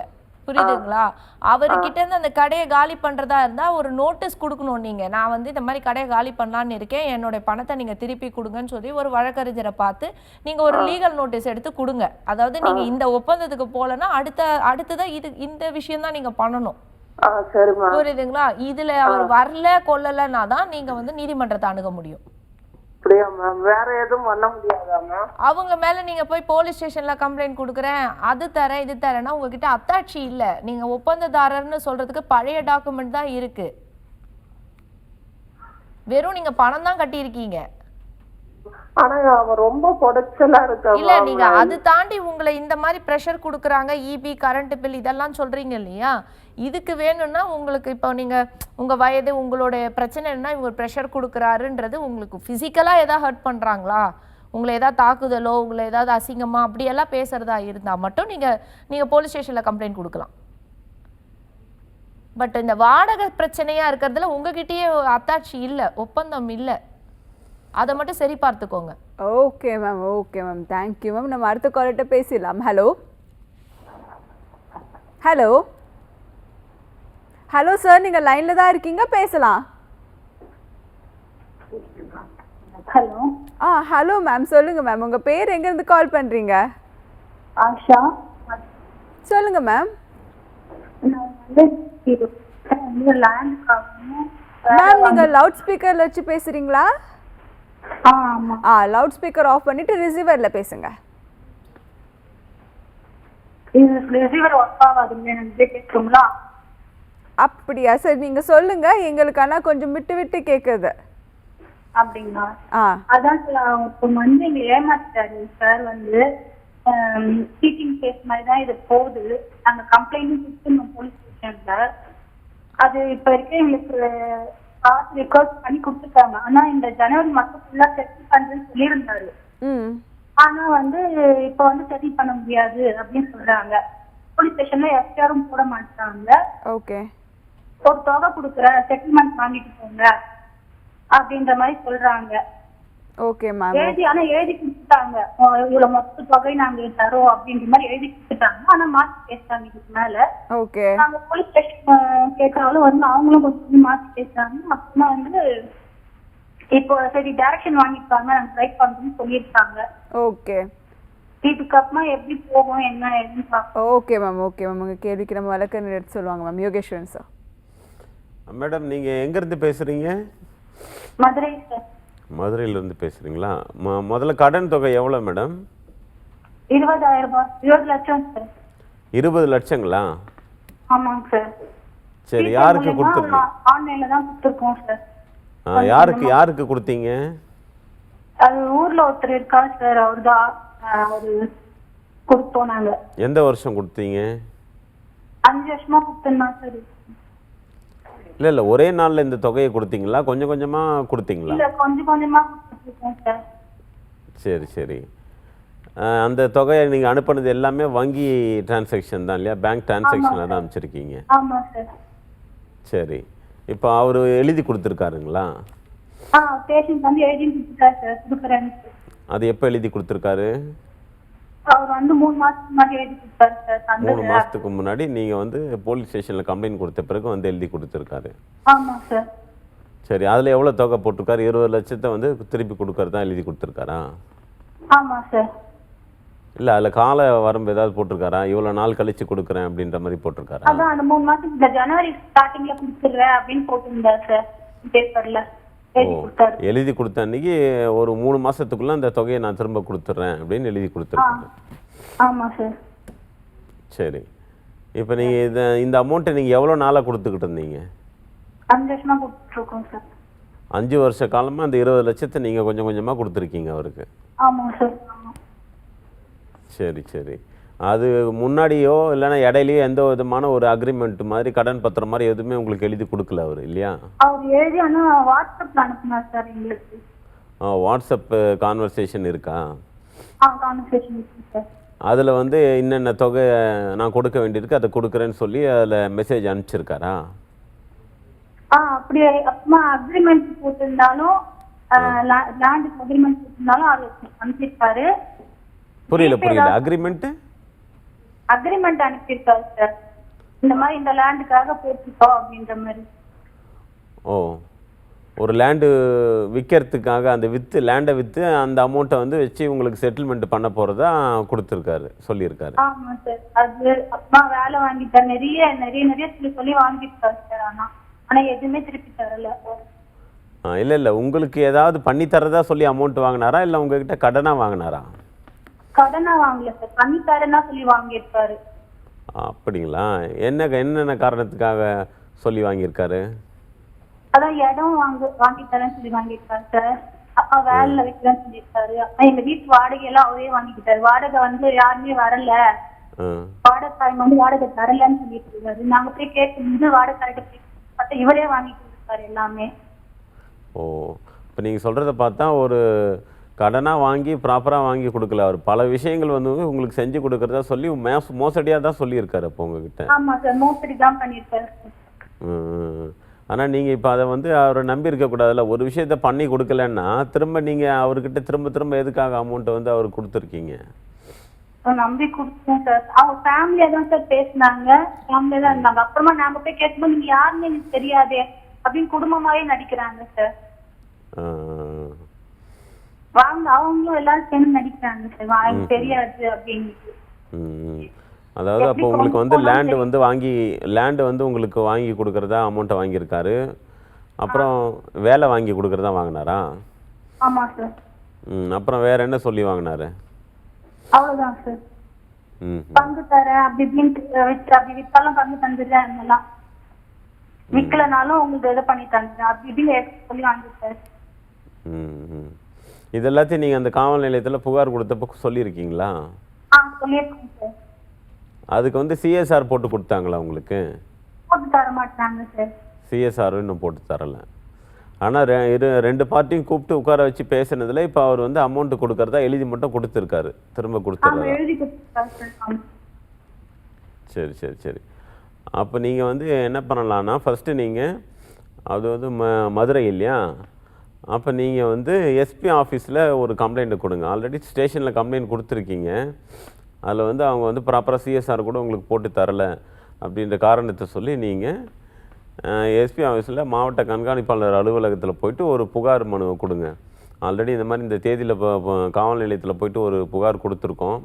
புரியுதுங்களா? அவர்கிட்ட இருந்து அந்த கடையை காலி பண்றதா இருந்தா ஒரு நோட்டீஸ் கொடுக்கணும். நீங்க நான் வந்து இந்த மாதிரி கடையை காலி பண்ணலான்னு இருக்கேன், என்னோட பணத்தை நீங்க திருப்பி கொடுங்கன்னு சொல்லி ஒரு வழக்கறிஞரை பார்த்து நீங்க ஒரு லீகல் நோட்டீஸ் எடுத்து கொடுங்க. அதாவது நீங்க இந்த ஒப்பந்தத்துக்கு போலன்னா அடுத்ததான் இந்த விஷயம் தான் நீங்க பண்ணணும், புரியுதுங்களா? இதுல அவர் வரல கொல்லலன்னா தான் நீங்க வந்து நீதிமன்றத்தை அணுக முடியும். வேற எதுவும் பண்ண முடியாதா மேம்? அவங்க மேல நீங்க போய் போலீஸ் ஸ்டேஷன்ல கம்ப்ளைண்ட் கொடுக்குறேன், அது தரேன் இது தரேன்னா உங்ககிட்ட அத்தாட்சி இல்ல. நீங்க ஒப்பந்ததாரர்னு சொல்றதுக்கு பழைய டாக்குமெண்ட் தான் இருக்கு, வெறும் நீங்க பணம் தான் கட்டியிருக்கீங்க. ஆனா அவன் ரொம்ப குடைச்சலா இருக்க. இல்ல நீங்க அது தாண்டி உங்களை இந்த மாதிரி பிரஷர் கொடுக்குறாங்க, இபி கரண்ட் பில் இதெல்லாம் சொல்றீங்க இல்லையா, இதுக்கு வேணும்னா உங்களுக்கு இப்போ நீங்க உங்க வயது உங்களோட பிரச்சனை என்ன, இவங்க பிரஷர் கொடுக்குறாருன்றது உங்களுக்கு பிசிக்கலா ஏதாவது ஹர்ட் பண்றாங்களா, உங்களை ஏதாவது தாக்குதலோ உங்களை ஏதாவது அசிங்கமா அப்படியெல்லாம் பேசுறதா இருந்தா மட்டும் நீங்க போலீஸ் ஸ்டேஷன்ல கம்ப்ளைண்ட் கொடுக்கலாம். பட் இந்த வாடகை பிரச்சனையா இருக்கிறதுல உங்ககிட்டயே அத்தாட்சி இல்ல, ஒப்பந்தம் இல்ல, அதை மட்டும் சரி பார்த்துக்கோங்க. Okay ma'am thank you ma'am. நம்ம அடுத்த கால்கிட்ட பேசிடலாம். ஹலோ சார், நீங்க லைன்ல தான் இருக்கீங்க, பேசலாம். ஹலோ மேம், சொல்லுங்க மேம், உங்க பேர் எங்க இருந்து கால் பண்றீங்க? ஆஷா. சொல்லுங்க மேம். மேம் நீங்க லவுட் ஸ்பீக்கர்ல வச்சு பேசுறீங்களா? லவுட் ஸ்பீக்கர் ஆஃப் பண்ணிட்டு ரிசீவர்ல பேசுங்க. ரிசீவர் ஒர்க் ஆகாதுங்க, எனக்கு கேக்குங்களா? அப்படியா? சரி நீங்க சொல்லுங்க, எங்களுக்கு ஆனா கொஞ்சம் விட்டு விட்டு கேக்குது. அப்படிங்களா? அதான் சார், இப்போ வந்து எங்களை ஏமாத்திட்டாரு சார். வந்து சீட்டிங் கேஸ் மாதிரி தான் இது போகுது. நாங்க கம்ப்ளைண்ட்டும் கொடுத்துருந்தோம் போலீஸ் ஸ்டேஷன்ல. அது இப்போ வரைக்கும் எங்களுக்கு காசு ரெக்கார்ட் பண்ணி கொடுத்துருக்காங்க. ஆனா இந்த ஜனவரி மாசம் ஃபுல்லா செட்டில் பண்றேன்னு சொல்லியிருந்தாரு. ஆனா வந்து இப்ப வந்து செட்டில் பண்ண முடியாது அப்படின்னு சொல்றாங்க. போலீஸ் ஸ்டேஷன்ல எஃப்ஐஆரும் போட மாட்டாங்க. ஓகே, ஒரு தொகை கொடுக்குற செட்டில்மெண்ட் வாங்கிட்டு போங்க அப்படின்ற மாதிரி சொல்றாங்க. Okay ma'am. எழுதி கொடுத்துட்டாங்க, இவ்வளவு மொத்த தொகை நாங்க தரோம் அப்படின்ற மாதிரி எழுதி கொடுத்துட்டாங்க. ஆனா மாத்தி பேசுறாங்க இதுக்கு மேல. ஓகே, நாங்க போலீஸ் ஸ்டேஷன் கேட்டாலும் வந்து அவங்களும் கொஞ்சம் மாத்தி பேசுறாங்க. அப்படின்னா வந்து இப்போ சரி டைரக்ஷன் வாங்கிருக்காங்க, நாங்க ட்ரை பண்றோம்னு சொல்லியிருக்காங்க. ஓகே, இதுக்கப்புறமா எப்படி போகும் என்ன ஏதுன்னு பார்ப்போம். Okay ma'am. ஓகே மேம், உங்க கேள்விக்கு நம்ம வழக்கறிஞர் எடுத்து சொல்லுவாங்க மேம். யோகேஸ்வரன் சார். மேடம் நீங்கள் எங்கேருந்து பேசுகிறீங்க? மதுரை சார். மதுரையிலேருந்து பேசுகிறீங்களா? முதல்ல கடன் தொகை எவ்வளோ மேடம்? 20,000 ரூபாய். 20 லட்சம் சார். 20 லட்சங்களா? ஆமாங்க சார். சரி, யாருக்கு கொடுத்துருங்க? ஆன்லைன்ல தான் கொடுத்துருக்கோம் சார். யாருக்கு கொடுத்தீங்க? அது ஊர்ல ஒருத்தர் இருக்காரு சார், அவர்தான் ஒரு கொடுத்தோம் நாங்க. எந்த வருஷம் கொடுத்தீங்க? 5 வருஷமா கொடுத்தோம் சார். இல்லை ஒரே நாளில் இந்த தொகையை கொடுத்தீங்களா, கொஞ்சம் கொஞ்சமாக கொடுத்தீங்களா? இல்ல கொஞ்சம் கொஞ்சமா கொடுத்துருக்கோம் சார். சரி சரி. அந்த தொகையை நீங்கள் அனுப்புனது எல்லாமே வங்கி டிரான்சாக்ஷன் தான் இல்லையா? பேங்க் டிரான்சாக்ஷனில் தான் அனுப்பிச்சிருக்கீங்க. ஆமா சார். சரி, இப்போ அவர் எழுதி கொடுத்துருக்காருங்களா? பேஷண்ட் வந்து எழுதி கொடுத்துட்டாரு சார், கொடுக்குறேன்னு. அது எப்போ எழுதி கொடுத்துருக்காரு? அவர் வந்து 3 மாசத்துக்கு முன்னாடி எழுதி கொடுத்தாரு சார். 3 மாசத்துக்கு முன்னாடி நீங்கள் வந்து போலீஸ் ஸ்டேஷனில் கம்ப்ளைண்ட் கொடுத்த பிறகு வந்து எழுதி கொடுத்துருக்காரு. ஆமா சார். சரி, அதில் எவ்வளோ தொகை போட்டிருக்காரு? 20 லட்சத்தை வந்து திருப்பி கொடுக்கறதா எழுதி கொடுத்துருக்காரா? ஆமா சார். இல்லை அதில் கால வரம்பு ஏதாவது போட்டிருக்காரா? இவ்வளோ நாள் கழிச்சு கொடுக்குறேன் அப்படின்ற மாதிரி போட்டிருக்காரா? அதான் அந்த 3 மாசத்துக்கு இந்த ஜனவரி ஸ்டார்டிங்ல கொடுத்துடுறேன் அப்படின்னு போட்டிருந்தாரு சார் பேப்பர்ல. எழுதி கொடுத்த அன்னைக்கு ஒரு 3 மாசத்துக்குள்ள அந்த தொகையை நான் திரும்ப கொடுத்துட்றேன் அப்படின்னு எழுதி கொடுத்துருக்கேன். ஆமா சார். சரி, இப்போ நீங்கள் இந்த அமௌண்ட்டை நீங்கள் எவ்வளோ நாளாக கொடுத்துக்கிட்டு இருந்தீங்க? 5 வருஷமா கொடுத்துருக்கோம் சார். 5 வருஷ காலமாக அந்த 20 லட்சத்தை நீங்கள் கொஞ்சம் கொஞ்சமாக கொடுத்துருக்கீங்க அவருக்கு. ஆமா சார். சரி சரி. அது முன்னாடியோ இல்லைன்னா இடையிலையோ எந்த விதமான ஒரு அக்ரிமெண்ட் மாதிரி கடன் பத்திரம் மாதிரி எதுவுமே உங்களுக்கு எழுதி கொடுக்கல அவர் இல்லையா? அவர் எழுதி வாட்ஸ்அப்ல அனுப்புனார் சார் எங்களுக்கு. வாட்ஸ்அப் கான்வர்சேஷன் இருக்கா? கான்வர்சேஷன் இருக்கு சார். அதில் வந்து இன்னென்ன தொகை நான் கொடுக்க வேண்டியிருக்கு அதை கொடுக்குறேன்னு சொல்லி அதில் மெசேஜ் அனுப்பிச்சிருக்காரா? அப்படியே அப்புறமா அக்ரிமெண்ட் போட்டிருந்தாலும் லேண்டுக்கு அக்ரிமெண்ட் போட்டிருந்தாலும் அது அனுப்பிச்சிருக்காரு. புரியல அக்ரிமெண்ட் அனுப்பியிருக்காரு சார். இந்த மாதிரி இந்த லேண்டுக்காக போட்டிருக்கோம் அப்படின்ற மாதிரி. ஓ, ஒரு லேண்டு விற்கிறதுக்காக அந்த லேண்டை விற்று அந்த அமௌண்ட்டை வந்து வச்சு உங்களுக்கு செட்டில்மெண்ட் பண்ண போகிறதா கொடுத்துருக்காரு, சொல்லியிருக்காரு. ஆமா சார். அது அப்பா வேலை வாங்கிட்டார், நிறைய நிறைய நிறைய சொல்லி வாங்கிட்டாரு சார். ஆனா எதுவுமே திருப்பி தரல. இல்லை உங்களுக்கு ஏதாவது பண்ணி தரதா சொல்லி அமௌண்ட் வாங்கினாரா இல்லை உங்ககிட்ட கடனாக வாங்கினாரா? கடனா வாங்கல சார், பண்ணி தரேன்னா சொல்லி வாங்கியிருக்காரு. அப்படிங்களா? என்னென்ன காரணத்துக்காக சொல்லி வாங்கியிருக்காரு? அதான் இடம் வாங்கி தரேன்னு சொல்லி வாங்கியிருக்காரு சார். அப்பா வேலையில வைக்கிறேன்னு சொல்லியிருக்காரு. எங்க வீட்டு வாடகையெல்லாம் அவரே வாங்கிக்கிட்டாரு. வாடகை வந்து யாருமே வரல, வாடகைக்காரங்க வந்து வாடகை தரலன்னு சொல்லிட்டு இருக்காரு. நாங்க போய் கேட்கும்போது வாடகைக்காரர்கிட்ட பார்த்தா இவரே வாங்கிட்டு இருக்காரு எல்லாமே. ஓ, இப்போ நீங்கள் சொல்கிறத பார்த்தா ஒரு கடனாக வாங்கி ப்ராப்பராக வாங்கி கொடுக்கல, அவர் பல விஷயங்கள் வந்து உங்களுக்கு செஞ்சு கொடுக்குறதா சொல்லி மோசடியாக தான் சொல்லியிருக்காரு அப்போ உங்ககிட்ட. ஆமாம் சார், மோசடி தான் பண்ணியிருக்காரு. ஆனால் நீங்கள் இப்போ அதை வந்து அவரை நம்பி இருக்கக்கூடாதுல்ல. ஒரு விஷயத்த பண்ணி கொடுக்கலன்னா திரும்ப நீங்கள் அவர்கிட்ட திரும்ப எதுக்காக அமௌண்ட்டை வந்து அவருக்கு கொடுத்துருக்கீங்க? நம்பி கொடுத்தேன் சார். அவங்க ஃபேமிலியா தான் சார் பேசினாங்க, ஃபேமிலியா தான் இருந்தாங்க. அப்புறமா நாங்கள் போய் கேட்கும்போது நீங்கள் யாருன்னு எனக்கு தெரியாதே அப்படின்னு குடும்பமாவே நடிக்கிறாங்க சார். அவங்களும் எல்லாரும் சேர்ந்து நடிக்கிறாங்க சார், எனக்கு தெரியாது அப்படின்னு. அதாவது அப்போ உங்களுக்கு வந்து லேண்டு வந்து உங்களுக்கு வாங்கி கொடுக்கறதா அமௌண்ட்டை வாங்கியிருக்காரு. அப்புறம் வேலை வாங்கி கொடுக்கறதா வாங்கினாரா? ஆமா சார். அப்புறம் வேற என்ன சொல்லி வாங்கினாரு? அவ்வளவுதான் சார். பங்கு தரேன் அப்படி இப்படின்னு அப்படி வித்தாலும் பங்கு தந்துடுறேன். விக்கலனாலும் உங்களுக்கு இதை பண்ணி தந்துங்க அப்படி இப்படின்னு சொல்லி வாங்கி சார். இது எல்லாத்தையும் நீங்கள் அந்த காவல் நிலையத்தில் புகார் கொடுத்தப்போ சொல்லியிருக்கீங்களா? சொல்லியிருக்கோம் சார். அதுக்கு வந்து சிஎஸ்ஆர் போட்டு கொடுத்தாங்களா உங்களுக்கு? போட்டு தர மாட்டாங்க சார். சிஎஸ்ஆர் இன்னும் போட்டு தரலை. ஆனால் ரெண்டு பார்ட்டியும் கூப்பிட்டு உட்கார வச்சு பேசுனதுல இப்போ அவர் வந்து அமௌண்ட் கொடுக்கறதா எழுதி மட்டும் கொடுத்துருக்காரு, திரும்ப கொடுத்துருக்காரு. எழுதி கொடுத்துருக்காரு சார். சரி சரி சரி. அப்போ நீங்கள் வந்து என்ன பண்ணலான்னா ஃபஸ்ட்டு நீங்கள் அது வந்து மதுரை இல்லையா, அப்போ நீங்கள் வந்து எஸ்பி ஆஃபீஸில் ஒரு கம்ப்ளைண்ட்டை கொடுங்க. ஆல்ரெடி ஸ்டேஷனில் கம்ப்ளைண்ட் கொடுத்துருக்கீங்க. அதில் வந்து அவங்க வந்து ப்ராப்பராக சிஎஸ்ஆர் கூட உங்களுக்கு போட்டு தரலை அப்படின்ற காரணத்தை சொல்லி நீங்கள் எஸ்பி ஆஃபீஸில் மாவட்ட கண்காணிப்பாளர் அலுவலகத்தில் போயிட்டு ஒரு புகார் மனுவை கொடுங்க. ஆல்ரெடி இந்த மாதிரி இந்த தேதியில் காவல் நிலையத்தில் போயிட்டு ஒரு புகார் கொடுத்துருக்கோம்,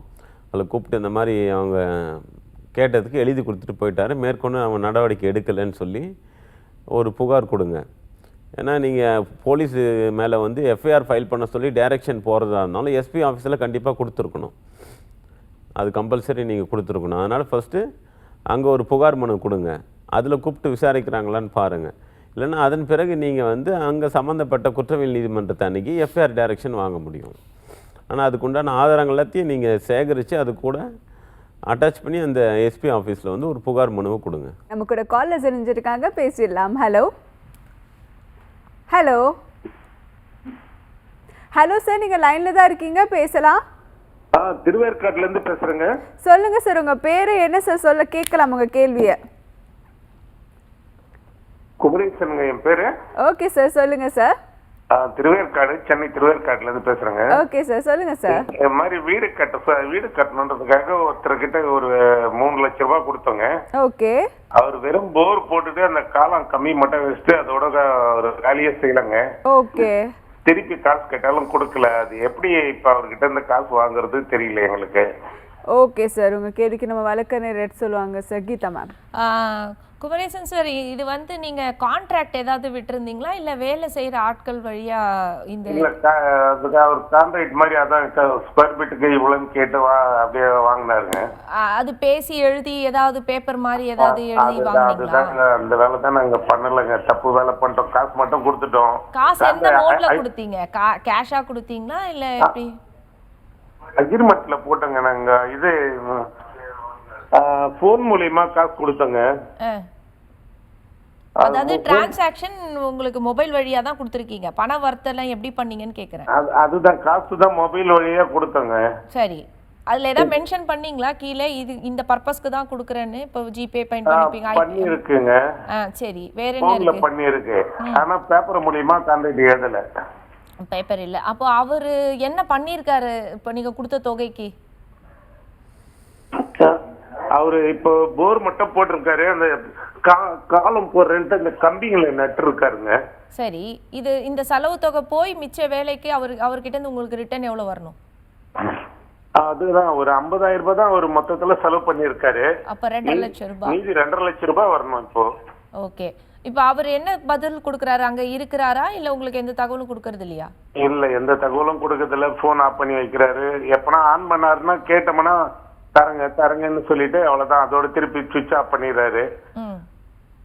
அதில் கூப்பிட்டு இந்த மாதிரி அவங்க கேட்டதுக்கு எழுதி கொடுத்துட்டு போயிட்டாரு, மேற்கொண்டு அவங்க நடவடிக்கை எடுக்கலைன்னு சொல்லி ஒரு புகார் கொடுங்க. ஏன்னா நீங்கள் போலீஸ் மேலே வந்து எஃப்ஐஆர் ஃபைல் பண்ண சொல்லி டைரக்ஷன் போகிறதா இருந்தாலும் எஸ்பி ஆஃபீஸில் கண்டிப்பாக கொடுத்துருக்கணும், அது கம்பல்சரி நீங்கள் கொடுத்துருக்கணும். அதனால் ஃபஸ்ட்டு அங்கே ஒரு புகார் மனு கொடுங்க, அதில் கூப்பிட்டு விசாரிக்கிறாங்களான்னு பாருங்கள். இல்லைன்னா அதன் பிறகு நீங்கள் வந்து அங்கே சம்மந்தப்பட்ட குற்றவியல் நீதிமன்றத்தை அன்றைக்கி எஃப்ஐஆர் டைரக்ஷன் வாங்க முடியும். ஆனால் அதுக்குண்டான ஆதாரங்கள் எல்லாத்தையும் நீங்கள் சேகரித்து அது கூட அட்டாச் பண்ணி அந்த எஸ்பி ஆஃபீஸில் வந்து ஒரு புகார் மனுவை கொடுங்க. நம்ம கூட காலர் தெரிஞ்சிருக்காங்க, பேசிடலாம். ஹலோ ஹலோ ஹலோ சார், நீங்கள் லைனில் தான் இருக்கீங்க, பேசலாம். திருவேற்காட்டுல இருந்து பேசுறேங்க. சொல்லுங்க சார், உங்க பேரு என்ன சார், சொல்ல கேட்கலாம் உங்க கேள்வியை. குமரேசனுங்க என் பேரு. ஓகே சார், சொல்லுங்க சார். திருவேற்காடு, சென்னை திருவேற்காட்டுல இருந்து பேசுறேங்க. ஓகே சார், சொல்லுங்க சார். இந்த மாதிரி வீடு கட்டணுன்றதுக்காக ஒருத்தர்கிட்ட ஒரு 3 லட்சம் ரூபாய் கொடுத்தோங்க. ஓகே. அவர் வெறும் போர் போட்டுட்டு அந்த காலம் கம்மி மட்டும் வச்சுட்டு அதோட ஒரு வேலையே செய்யலங்க. ஓகே. திருப்பி காசு கேட்டாலும் கொடுக்கல. அது எப்படி இப்ப அவர்கிட்ட இந்த காசு வாங்குறது தெரியல எங்களுக்கு. ஓகே சார், உங்க கேள்விக்கு நம்ம வழக்கறிஞர் ரெட் சொல்லுவாங்க sir. Geetha ma'am. Kumaresan sir, இது வந்து நீங்க கான்ட்ராக்ட் ஏதாவது விட்டுருந்தீங்களா இல்ல வேலை செய்யற ஆட்கள் வழியா? இந்த அவர் கான்ட்ராக்ட் மாதிரி அதான் ஸ்கொயர் ஃபீட்டுக்கு இவ்வளவுன்னு கேட்டு அப்படியே வாங்கினாருங்க. அது பேசி எழுதி ஏதாவது பேப்பர் மாதிரி ஏதாவது எழுதி வாங்குனீங்களா? அந்த வேலை தான் நாங்க பண்ணலங்க, தப்பு வேலை பண்ணிட்டோம். காசு மட்டும் கொடுத்துட்டோம். காசு எந்த மோட்ல கொடுத்தீங்க? கேஷா கொடுத்தீங்களா இல்ல எப்படி? அக்ரிமெண்ட்ல போட்டோங்க. நாங்க இது போன் மூலமா காசு கொடுத்தோங்க. அதாவது டிரான்சாக்ஷன் உங்களுக்கு மொபைல் வழியா தான் கொடுத்துருக்கீங்க. பண வர்த்தெல்லாம் எப்படி பண்ணீங்கன்னு கேக்குறேன். அதுதான் காசு தான் மொபைல் வழியா கொடுத்தோங்க. சரி, அதுல ஏதாவது மென்ஷன் பண்ணீங்களா கீழே இது இந்த பர்பஸ்க்கு தான் கொடுக்கறேன்னு? இப்போ ஜிபே பண்ணிருப்பீங்க. பண்ணி இருக்குங்க. சரி, வேற என்ன இருக்கு? பண்ணி இருக்கு, ஆனா பேப்பர் மூலமா கான்ட்ராக்ட் எழுதல. பேப்பர் இல்ல. அப்போ அவரு என்ன பண்ணிருக்காரு இப்போ நீங்க கொடுத்த தொகைக்கு? அவரு இப்போ போர் மட்டும் போட்டிருக்காரு, அந்த காலம் போடுறேன்ட்டு அந்த கம்பிங்களை நட்டு இருக்காருங்க. சரி, இது இந்த செலவு தொகை போய் மிச்ச வேலைக்கு அவர்கிட்ட இருந்து உங்களுக்கு ரிட்டர்ன் எவ்வளவு வரணும்? அதுதான் ஒரு 50,000 ரூபாய் தான் அவர் மொத்தத்துல செலவு பண்ணிருக்காரு. அப்ப 2.5 லட்சம் ரூபாய். மீதி 2.5 லட்சம் ரூபாய் வரணும் இப்போ. ஓகே. இப்ப அவர் என்ன பதில் கொடுக்கறாரு? அங்க இருக்கிறாரா இல்ல உங்களுக்கு எந்த தகவலும் கொடுக்கறது இல்லையா? இல்ல, எந்த தகவலும் கொடுக்கறது இல்ல. போன் ஆஃப் பண்ணி வைக்கிறாரு. எப்பனா ஆன் பண்ணாருன்னா கேட்டோம்னா தரங்கன்னு சொல்லிட்டு அவ்வளவுதான், அதோட திருப்பி சுவிட்ச் ஆஃப் பண்ணிடுறாரு.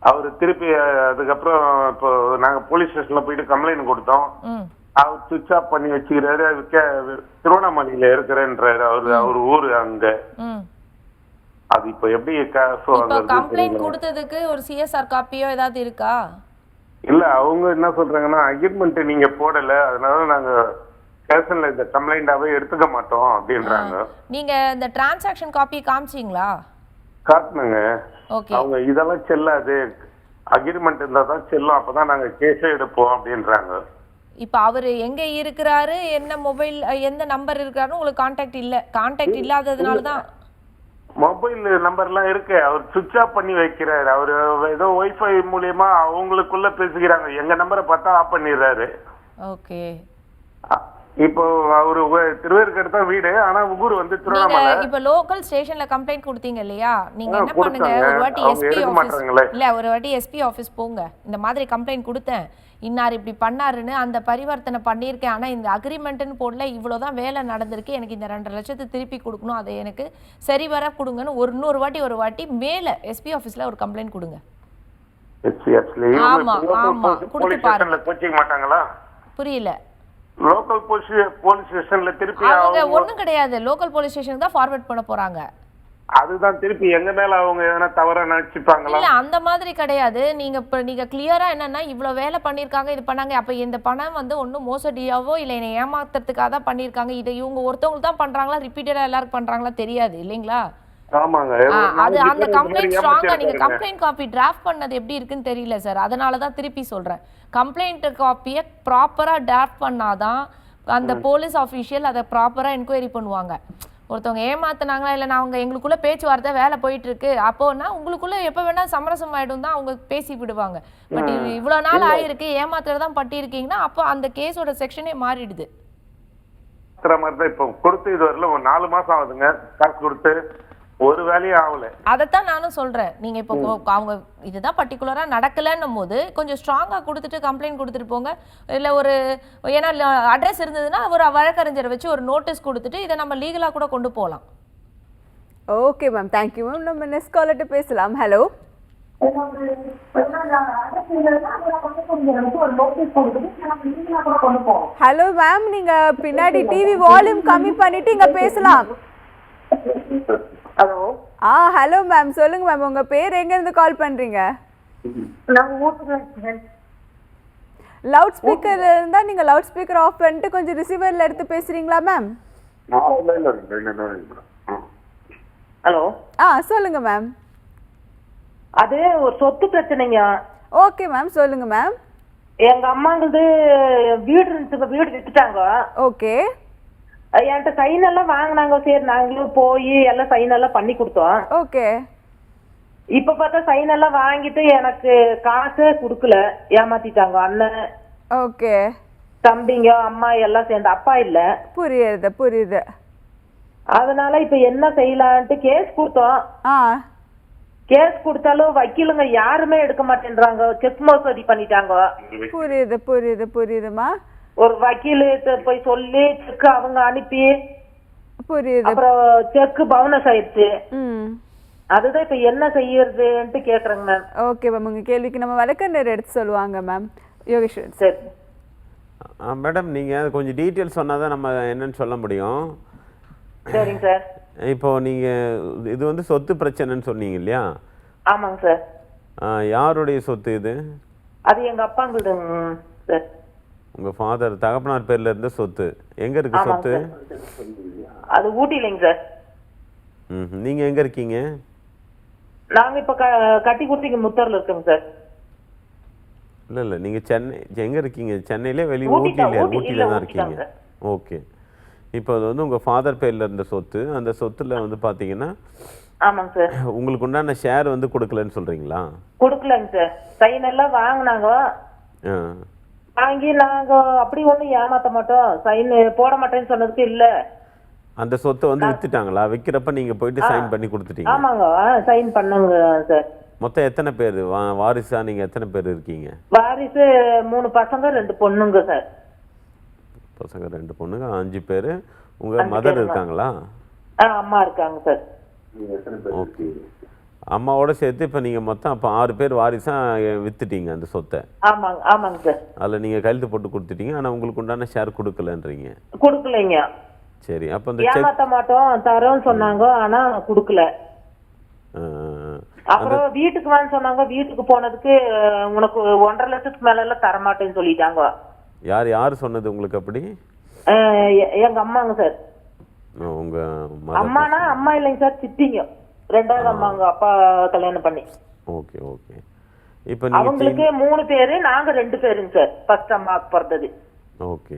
அவரு திருப்பி அதுக்கப்புறம் இப்போ நாங்க போலீஸ் ஸ்டேஷன்ல போயிட்டு கம்ப்ளைண்ட் கொடுத்தோம். அவர் சுவிட்ச் ஆஃப் பண்ணி வச்சுக்கிறாரு. திருவண்ணாமலையில இருக்கிறேன்றாரு. அவரு ஊரு அங்க. அது இப்ப எப்படி கம்ப்ளைண்ட் கொடுத்ததுக்கு ஒரு சிஎஸ்ஆர் காப்பியோ ஏதாவது இருக்கா? இல்ல, அவங்க என்ன சொல்றாங்கன்னா அக்ரிமெண்ட் நீங்க போடல, அதனால நாங்க ஸ்டேஷன்ல இந்த கம்ப்ளைண்டாவே எடுத்துக்க மாட்டோம் அப்படின்றாங்க. நீங்க இந்த டிரான்சாக்ஷன் காப்பி காமிச்சீங்களா? காட்டுனுங்க. அவங்க இதெல்லாம் செல்லாது, அக்ரிமெண்ட் இருந்தா தான் செல்லும், அப்பதான் நாங்க கேஸே எடுப்போம் அப்படின்றாங்க. இப்ப அவரு எங்க இருக்கிறாரு, என்ன மொபைல் எந்த நம்பர் இருக்காருன்னு உங்களுக்கு கான்டாக்ட் இல்ல. கான்டாக்ட் இல்லாததுனால தான். மொபைல் நம்பர்லாம் இருக்கு, அவர் சுவிட்ச் ஆஃப் பண்ணி வைக்கிறாரு. அவரு ஏதோ வைஃபை மூலியமா அவங்களுக்குள்ள பேசிக்கிறாங்க. எங்க நம்பரை பார்த்தா ஆஃப் பண்ணிடுறாரு. ஓகே. இப்போ அவரு திருவேற்காடு தான் வீடு, ஆனா ஊர் வந்து திருவண்ணாமலை. இப்ப லோக்கல் ஸ்டேஷன்ல கம்ப்ளைண்ட் கொடுத்தீங்க இல்லையா? நீங்க என்ன பண்ணுங்க, ஒரு வாட்டி எஸ்பி ஆபீஸ் ஒரு வாட்டி எஸ்பி ஆபீஸ் போங்க. இந்த மாதிரி கம்ப்ளைண்ட் கொடுத்தேன், இன்னார் இப்படி பண்ணாருன்னு, அந்த பரிவர்த்தனை பண்ணியிருக்கேன், ஆனால் இந்த அக்ரிமெண்ட்டுன்னு போடல, இவ்வளோதான் வேலை நடந்திருக்கு, எனக்கு இந்த 2.5 லட்சத்தை திருப்பி கொடுக்கணும், அதை எனக்கு சரி வர கொடுங்கன்னு இன்னொரு வாட்டி மேலே எஸ்பி ஆஃபீஸில் ஒரு கம்ப்ளைண்ட் கொடுங்க. HCFல ஆமா, ஆமா. கொடுத்து போலீஸ் ஸ்டேஷன்ல கோச்சிக்க மாட்டாங்களா? புரியல. லோக்கல் போலீஸ் ஸ்டேஷன்ல திருப்பி அவங்க ஒண்ணும் கிடையாது, லோக்கல் போலீஸ் ஸ்டேஷனுக்கு தான் ஃபார்வர்ட் பண்ண போறாங்க. அதுதான் திருப்பி எங்க மேல அவங்க எதனா தவறா நினைச்சுப்பாங்களா? இல்ல அந்த மாதிரி கிடையாது. நீங்க கிளியரா என்னன்னா இவ்வளவு வேலை பண்ணிருக்காங்க, இது பண்ணாங்க, அப்ப இந்த பணம் வந்து ஒன்னும் மோசடியாவோ இல்ல என்னை ஏமாத்துறதுக்காக தான் பண்ணிருக்காங்க, இதை இவங்க ஒருத்தவங்களுக்கு தான் பண்றாங்களா ரிப்பீட்டடா எல்லாருக்கும் பண்றாங்களா தெரியாது இல்லைங்களா? ஆமாங்க. அது அந்த கம்ப்ளைண்ட் ஸ்ட்ராங்கா நீங்க கம்ப்ளைண்ட் காப்பி டிராஃப்ட் பண்ணது எப்படி இருக்குன்னு தெரியல சார், அதனால தான் திருப்பி சொல்றேன். கம்ப்ளைண்ட் காப்பியை ப்ராப்பரா டிராஃப்ட் பண்ணாதான் அந்த போலீஸ் ஆஃபீஷியல் அதை ப்ராப்பரா என்கொயரி பண்ணுவாங்க. ஒருத்தவங்க ஏமாத்தினாங்களா இல்லை நான் அவங்க எங்களுக்குள்ள பேச்சுவார்த்தை வேலை போயிட்டு இருக்கு அப்போனா உங்களுக்குள்ள எப்போ வேணா சமரசம் ஆயிடும் தான் அவங்க பேசி விடுவாங்க. பட் இவ்வளோ நாள் ஆயிருக்கு ஏமாத்துறதான் பட்டிருக்கீங்கன்னா அப்போ அந்த கேஸோட செக்ஷனே மாறிடுது. மாதிரி தான் இப்போ கொடுத்து இது வரல ஒரு 4 மாசம் ஆகுதுங்க காசு கொடுத்து ஒரு வேலையும் ஆகல. அதைத்தான் நானும் சொல்றேன். நீங்க இப்போ அவங்க இதுதான் பர்டிகுலரா நடக்கலன்னும் போது கொஞ்சம் ஸ்ட்ராங்கா கொடுத்துட்டு கம்ப்ளைண்ட் கொடுத்துட்டு போங்க. இல்ல ஒரு ஏன்னா அட்ரஸ் இருந்ததுன்னா ஒரு வழக்கறிஞரை வச்சு ஒரு நோட்டீஸ் கொடுத்துட்டு இதை நம்ம லீகலா கூட கொண்டு போகலாம். Okay ma'am, thank you ma'am. நம்ம நெக்ஸ்ட் காலர்ட்ட பேசலாம். ஹலோ. ஹலோ மேம், நீங்க பின்னாடி டிவி வால்யூம் கம்மி பண்ணிட்டு இங்க பேசலாம். ஹலோ. ஹலோ மேம், சொல்லுங்க மேம், உங்க பேர் எங்க இருந்து கால் பண்றீங்க? லவுட் ஸ்பீக்கர்ல இருந்தா நீங்க லவுட் ஸ்பீக்கர் ஆஃப் பண்ணிட்டு கொஞ்சம் ரிசீவர்ல எடுத்து பேசுறீங்களா மேம்? ஹலோ. சொல்லுங்க மேம். அது ஒரு சொத்து பிரச்சனைங்க. ஓகே மேம், சொல்லுங்க மேம். எங்க அம்மாங்களது வீடு இருந்துச்சு, வீடு வித்துட்டாங்க. ஓகே. என்கிட்ட சைன் எல்லாம் வாங்கினாங்க. சரி நாங்களும் போய் எல்லாம் சைன் எல்லாம் பண்ணி கொடுத்தோம். ஓகே. இப்ப பார்த்தா சைன் எல்லாம் வாங்கிட்டு எனக்கு காசே குடுக்கல, ஏமாத்திட்டாங்க. அண்ணன், ஓகே, தம்பிங்க, அம்மா எல்லாம் சேர்ந்து, அப்பா இல்ல. புரியுது புரியுது. அதனால இப்ப என்ன செய்யலான்ட்டு கேஸ் கொடுத்தோம். கேஸ் கொடுத்தாலும் வக்கீலுங்க யாருமே எடுக்க மாட்டேன்றாங்க, செக் மோசடி பண்ணிட்டாங்க. புரியுது புரியுது புரியுதுமா. ஒரு வக்கீல் போய் சொல்லி செக் அவங்க அனுப்பி புரியுது, அப்புறம் செக் பவுனஸ் ஆயிடுச்சு. அதுதான் இப்ப என்ன செய்யறதுன்னு கேக்குறேங்க மேம். ஓகே மேம், உங்க கேள்விக்கு நம்ம வழக்கறிஞர் எடுத்து சொல்லுவாங்க மேம். யோகேஸ்வரன். சரி மேடம், நீங்கள் கொஞ்சம் டீட்டெயில்ஸ் சொன்னால் தான் நம்ம என்னன்னு சொல்ல முடியும். சரிங்க சார். இப்போ நீங்கள் இது வந்து சொத்து பிரச்சனைன்னு சொன்னீங்க இல்லையா? ஆமாங்க சார். யாருடைய சொத்து இது? அது எங்க அப்பாங்களுதுங்க சார். உங்கள் ஃபாதர் தகப்பனார் பேரில் இருந்த சொத்து எங்கே இருக்குது சொத்து? அது ஊட்டிலைங்க சார். நீங்கள் எங்கே இருக்கீங்க? நாங்க இப்ப கட்டி கொடுத்தீங்க முத்தூர்ல இருக்கோங்க சார். இல்லை இல்லை, நீங்கள் சென்னை எங்கே இருக்கீங்க? சென்னையிலே வெளியே ஊட்டியில் தான் இருக்கீங்க. ஓகே. இப்போ அது வந்து உங்கள் ஃபாதர் பேரில் இருந்த சொத்து. அந்த சொத்துல வந்து பார்த்தீங்கன்னா ஆமாங்க சார், உங்களுக்கு உண்டான ஷேர் வந்து கொடுக்கலன்னு சொல்கிறீங்களா? கொடுக்கலங்க சார். சைன் எல்லாம் வாங்கினாங்க. வாங்கி நாங்க அப்படி ஒண்ணும் ஏமாத்த மாட்டோம், சைன் போட மாட்டேன்னு சொன்னதுக்கு இல்ல. அந்த சொத்தை வந்து வித்துட்டாங்களா? விற்கிறப்ப நீங்க போயிட்டு சைன் பண்ணி கொடுத்துட்டீங்க? ஆமாங்க, சைன் பண்ணுங்க சார். மொத்தம் எத்தனை பேர் வாரிசா? நீங்க எத்தனை பேர் இருக்கீங்க? வாரிசு 3 பசங்க 2 பொண்ணுங்க சார். பசங்க 2 பொண்ணுங்க, 5 பேர். உங்க மதர் இருக்காங்களா? அம்மா இருக்காங்க சார். ஓகே. அம்மாவோட சேர்த்து இப்போ நீங்கள் மொத்தம் அப்போ 6 பேர் வாரிசாக வித்துட்டீங்க அந்த சொத்தை? ஆமாங்க ஆமாங்க சார். அதில் நீங்கள் கையெழுத்து போட்டு கொடுத்துட்டீங்க, ஆனால் உங்களுக்கு உண்டான ஷேர் கொடுக்கலன்றீங்க? கொடுக்கலைங்க. சரி, அப்போ இந்த ஏமாத்த மாட்டோம் தரோன்னு சொன்னாங்க, ஆனா கொடுக்கல. அப்புறம் வீட்டுக்கு வான்னு சொன்னாங்க. வீட்டுக்கு போனதுக்கு உனக்கு 1.5 லட்சத்துக்கு மேல எல்லாம் தரமாட்டேன்னு சொல்லிட்டாங்க. யார் யார் சொன்னது உங்களுக்கு அப்படி? எங்க அம்மாங்க சார். உங்க அம்மானா அம்மா இல்லைங்க சார், சித்திங்க. 2வது அம்மாங்க அப்பா கல்யாணம் பண்ணி. Okay okay. இப்போ அவங்களுக்கு 3 பேரு, நாங்க 2 பேருங்க சார். ஃபர்ஸ்ட் அம்மாக்கு பிறந்தது. ஓகே.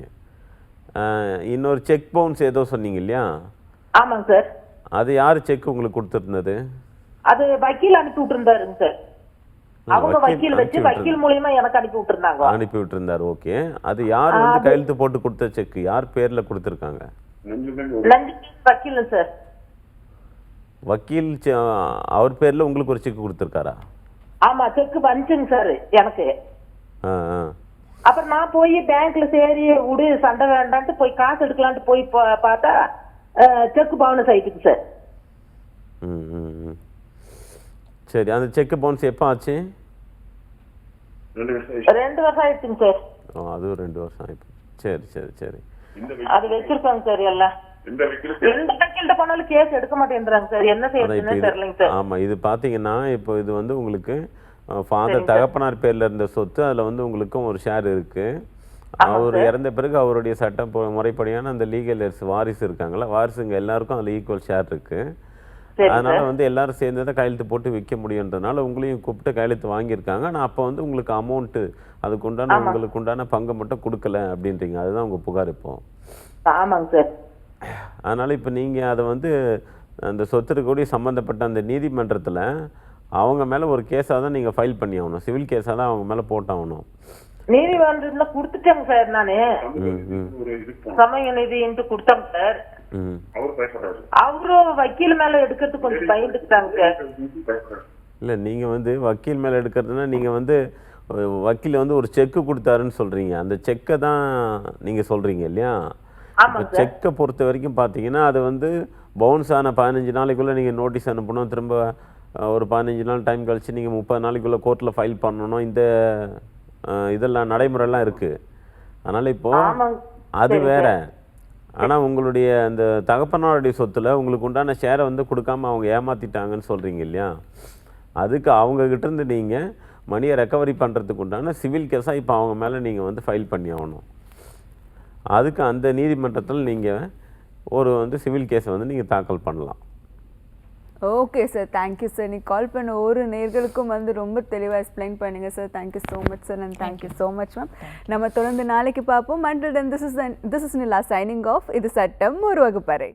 இன்னொரு செக் பவுன்ஸ் ஏதோ சொன்னீங்க இல்லையா? ஆமாங்க சார். அது யார் செக் உங்களுக்கு கொடுத்துருந்தது? அது வக்கீல் அனுப்பி விட்டுருந்தாருங்க சார். அவங்க வக்கீல் வச்சு வக்கீல் மூலமா எனக்கு அனுப்பி விட்டுருந்தாங்க. அனுப்பி விட்டுருந்தாரு. ஓகே. அது யார் வந்து கையெழுத்து போட்டு கொடுத்த செக்? யார் பேர்ல கொடுத்துருக்காங்க? வக்கீல் சார். வக்கீல் அவர் பேர்ல உங்களுக்கு ஒரு செக் கொடுத்துருக்காரா? ஆமா, செக் வந்துச்சுங்க சார் எனக்கு. அப்புறம் நான் போய் பேங்க்ல சரி விடு சண்டை வேண்டான்ட்டு போய் காசு எடுக்கலான்ட்டு போய் பார்த்தா செக் பவுன்ஸ் ஆயிட்டுக்கு சார். சரி, அந்த செக் பவுன்ஸ் எப்போ ஆச்சு? 2 வருஷம் ஆயிடுச்சுங்க சார். அதுவும் 2 வருஷம் ஆயிடுச்சு. சரி சரி சரி. அது வச்சிருக்காங்க சார் எல்லாம். எந்த வக்கீல்கிட்ட போனாலும் கேஸ் எடுக்க மாட்டேன்றாங்க சார். என்ன செய்யறதுன்னு தெரியலங்க சார். ஆமா, இது பாத்தீங்கன்னா இப்போ இது வந்து உங்களுக்கு ஃபாதர் தகப்பனார் பேர்ல இருந்த சொத்து, அதுல வந்து உங்களுக்கும் ஒரு ஷேர் இருக்கு. அவர் இறந்த பிறகு அவருடைய சட்டம் முறைப்படியான அந்த லீகல் வாரிசு இருக்காங்களா, வாரிசுங்க எல்லாருக்கும் அதுல ஈக்குவல் ஷேர் இருக்கு. அதனால வந்து எல்லாரும் சேர்ந்து தான் கையெழுத்து போட்டு விற்க முடியுன்றதுனால உங்களையும் கூப்பிட்டு கையெழுத்து வாங்கியிருக்காங்க. ஆனால் அப்போ வந்து உங்களுக்கு அமௌண்ட்டு அதுக்கு உண்டான உங்களுக்கு உண்டான பங்கை மட்டும் கொடுக்கல அப்படின்றீங்க. அதுதான் உங்க புகார் இப்போ. ஆமாங்க சார். அதனால இப்போ நீங்க அதை வந்து அந்த சொத்துக்கூடிய சம்மந்தப்பட்ட அந்த நீதிமன்றத்தில் அவங்க மேலே ஒரு கேஸாக தான் நீங்கள் ஃபைல் பண்ணி ஆகணும். சிவில் கேஸாக தான் அவங்க மேலே போட்டாகணும். நீதிமன்றத்துல கொடுத்துட்டேங்க சார். நானு சமய நிதின்ட்டு கொடுத்தேங்க சார். அவரும் வக்கீல் மேல எடுக்கிறதுக்கு கொஞ்சம் பயந்துட்டாங்க சார். இல்லை, நீங்கள் வந்து வக்கீல் மேலே எடுக்கிறதுனா நீங்கள் வந்து வக்கீல் வந்து ஒரு செக்கு கொடுத்தாருன்னு சொல்கிறீங்க. அந்த செக்கை தான் நீங்கள் சொல்கிறீங்க இல்லையா? இப்போ செக்கை பொறுத்த வரைக்கும் பார்த்தீங்கன்னா அது வந்து பவுன்ஸ் ஆன 15 நாளைக்குள்ளே நீங்கள் நோட்டீஸ் அனுப்பணும். திரும்ப ஒரு 15 நாள் டைம் கழிச்சு நீங்கள் 30 நாளைக்குள்ளே கோர்ட்டில் ஃபைல் பண்ணணும். இந்த இதெல்லாம் நடைமுறைலாம் இருக்குது. அதனால் இப்போது அது வேற. ஆனால் உங்களுடைய அந்த தகப்பனாருடைய சொத்தில் உங்களுக்கு உண்டான ஷேரை வந்து கொடுக்காம அவங்க ஏமாற்றிட்டாங்கன்னு சொல்கிறீங்க இல்லையா? அதுக்கு அவங்கக்கிட்டேருந்து நீங்கள் மணியை ரெக்கவரி பண்ணுறதுக்கு உண்டான சிவில் கேஸாக இப்போ அவங்க மேலே நீங்கள் வந்து ஃபைல் பண்ணி ஆகணும். அதுக்கு அந்த நீதிமன்றத்தில் நீங்கள் ஒரு வந்து சிவில் கேஸை வந்து நீங்கள் தாக்கல் பண்ணலாம். Okay sir, thank you sir. நீ கால் பண்ண ஒரு நேர்களுக்கும் வந்து ரொம்ப தெளிவாக எக்ஸ்பிளைன் பண்ணுங்க sir. Thank you so much sir. And thank you so much ma'am. நம்ம தொடர்ந்து நாளைக்கு பார்ப்போம். Until then this is Nila signing off. இது சட்டம் ஒரு வகுப்பறை.